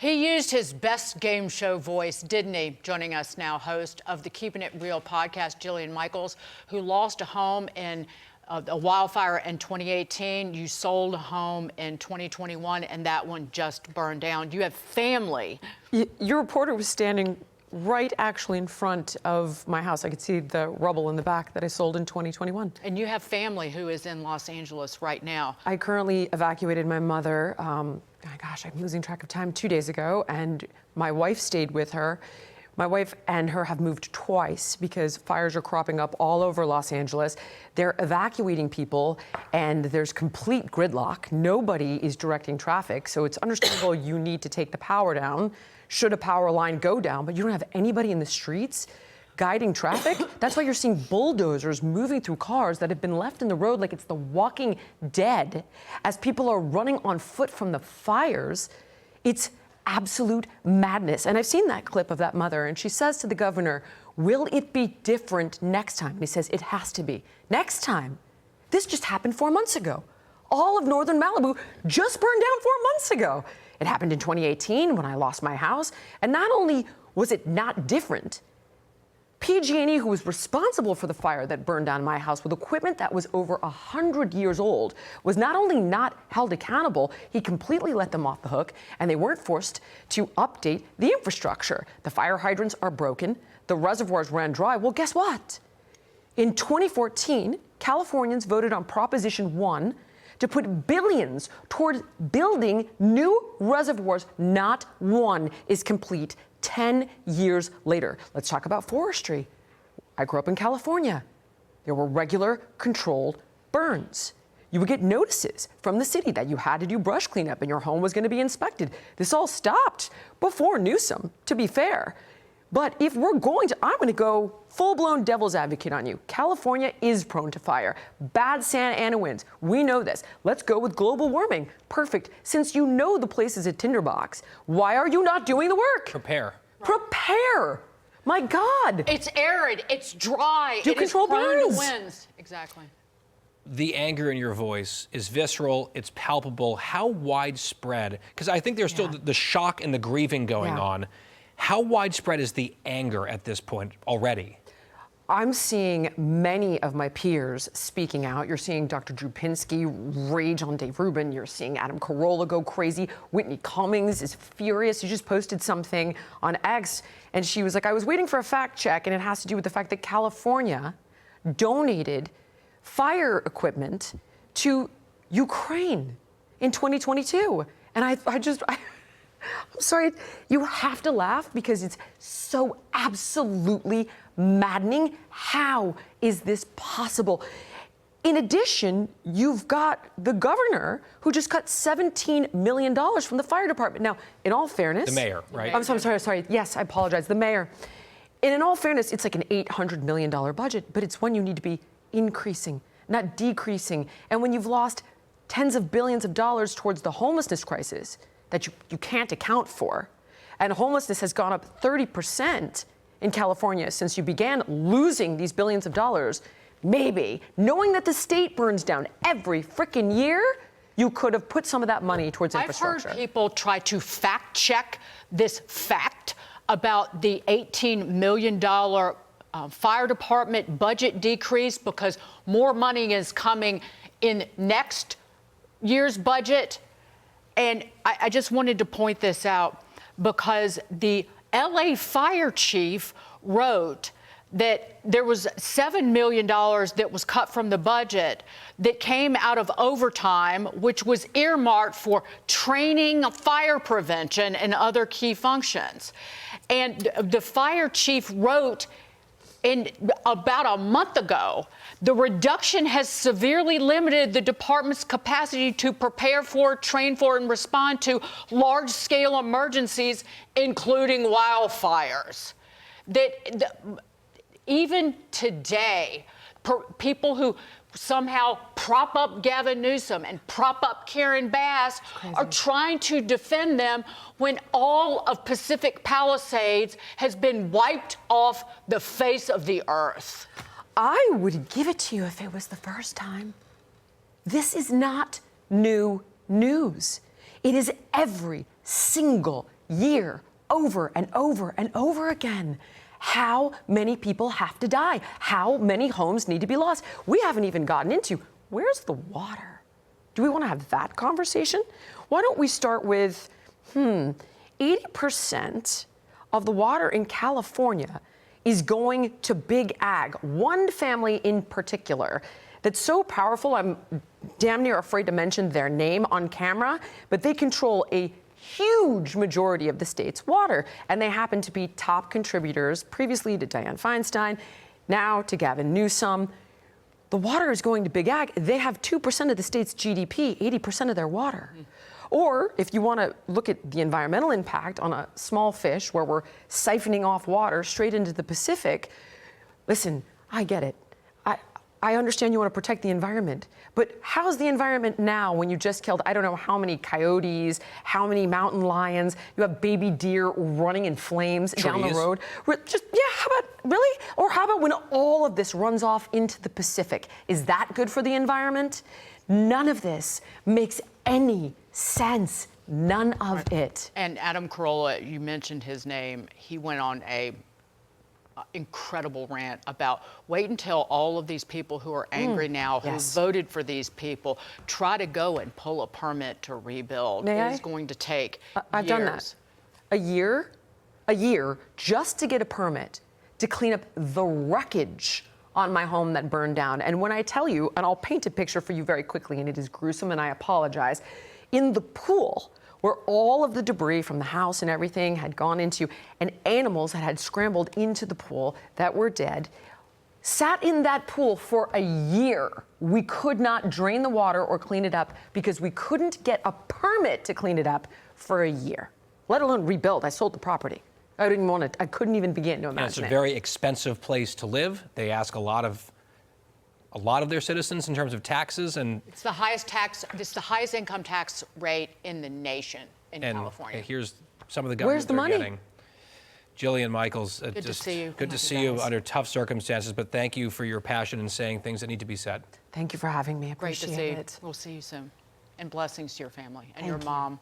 He used his best game show voice, didn't he? Joining us now, host of the Keeping It Real podcast, Jillian Michaels, who lost a home in a wildfire in 2018. You sold a home in 2021, and that one just burned down. You have family. Your reporter was standing right actually in front of my house. I could see the rubble in the back that I sold in 2021. And you have family who is in Los Angeles right now. I currently evacuated my mother, gosh, I'm losing track of time, 2 days ago, and my wife stayed with her. My wife and her have moved twice because fires are cropping up all over Los Angeles. They're evacuating people, and there's complete gridlock. Nobody is directing traffic, so it's understandable you need to take the power down should a power line go down, but you don't have anybody in the streets guiding traffic. That's why you're seeing bulldozers moving through cars that have been left in the road like it's the Walking Dead as people are running on foot from the fires. It's absolute madness. And I've seen that clip of that mother, and she says to the governor, will it be different next time? And he says, it has to be. Next time? This just happened 4 months ago. All of northern Malibu just burned down 4 months ago. It happened in 2018 when I lost my house. And not only was it not different, PG&E, who was responsible for the fire that burned down my house with equipment that was over 100 years old, was not only not held accountable, he completely let them off the hook, and they weren't forced to update the infrastructure. The fire hydrants are broken. The reservoirs ran dry. Well, guess what? In 2014, Californians voted on Proposition 1 to put billions toward building new reservoirs. Not one is complete 10 years later. Let's talk about forestry. I grew up in California. There were regular controlled burns. You would get notices from the city that you had to do brush cleanup and your home was going to be inspected. This all stopped before Newsom, to be fair. But if we're going to, I'm going to go full-blown devil's advocate on you. California is prone to fire. Bad Santa Ana winds. We know this. Let's go with global warming. Perfect. Since you know the place is a tinderbox, why are you not doing the work? Prepare. Prepare. My God. It's arid. It's dry. Do control burns. Winds. Exactly. The anger in your voice is visceral, it's palpable. How widespread? Because I think there's still the shock and the grieving going on. How widespread is the anger at this point already? I'm seeing many of my peers speaking out. You're seeing Dr. Drew Pinsky rage on Dave Rubin. You're seeing Adam Carolla go crazy. Whitney Cummings is furious. She just posted something on X, and she was like, I was waiting for a fact check, and it has to do with the fact that California donated fire equipment to Ukraine in 2022. And I'm sorry, you have to laugh because it's so absolutely maddening. How is this possible? In addition, you've got the governor who just cut $17 million from the fire department. Now, in all fairness... The mayor, right? I'm sorry. Yes, I apologize. The mayor. And in all fairness, it's like an $800 million budget, but it's one you need to be increasing, not decreasing. And when you've lost tens of billions of dollars towards the homelessness crisis that you can't account for, and homelessness has gone up 30% in California since you began losing these billions of dollars, maybe, knowing that the state burns down every frickin' year, you could have put some of that money towards infrastructure. I've heard people try to fact check this fact about the $18 million fire department budget decrease because more money is coming in next year's budget. And I just wanted to point this out because the L.A. fire chief wrote that there was $7 million that was cut from the budget that came out of overtime, which was earmarked for training, fire prevention, and other key functions. And the fire chief wrote about a month ago, the reduction has severely limited the department's capacity to prepare for, train for, and respond to large-scale emergencies, including wildfires. Even today, people who somehow prop up Gavin Newsom and prop up Karen Bass are trying to defend them when all of Pacific Palisades has been wiped off the face of the earth. I would give it to you if it was the first time. This is not new news. It is every single year, over and over and over again. How many people have to die? How many homes need to be lost? We haven't even gotten into where's the water? Do we want to have that conversation? Why don't we start with 80% of the water in California is going to big ag, one family in particular that's so powerful, I'm damn near afraid to mention their name on camera, but they control a huge majority of the state's water, and they happen to be top contributors previously to Dianne Feinstein, now to Gavin Newsom. The water is going to big ag. They have 2% of the state's GDP, 80% of their water. Or if you want to look at the environmental impact on a small fish where we're siphoning off water straight into the Pacific, listen, I get it. I understand you want to protect the environment, but how's the environment now when you just killed, I don't know how many coyotes, how many mountain lions, you have baby deer running in flames down the road? Just, yeah, how about, really? Or how about when all of this runs off into the Pacific? Is that good for the environment? None of this makes any sense. None of it. And Adam Carolla, you mentioned his name. He went on a incredible rant about wait until all of these people who are angry now, who voted for these people, try to go and pull a permit to rebuild. It's going to take I've done that. A year just to get a permit to clean up the wreckage on my home that burned down. And when I tell you, and I'll paint a picture for you very quickly, and it is gruesome and I apologize, in the pool where all of the debris from the house and everything had gone into, and animals that had scrambled into the pool that were dead, sat in that pool for a year. We could not drain the water or clean it up because we couldn't get a permit to clean it up for a year, let alone rebuild. I sold the property. I couldn't even begin to imagine it. It's a very expensive place to live. They ask a lot of their citizens in terms of taxes, and it's the highest income tax rate in the nation in California. Here's some of the government they're getting. Jillian Michaels, good to see you. Good to see you under tough circumstances, but thank you for your passion in saying things that need to be said. Thank you for having me. I appreciate it. Great to see you. We'll see you soon. And blessings to your family and your mom.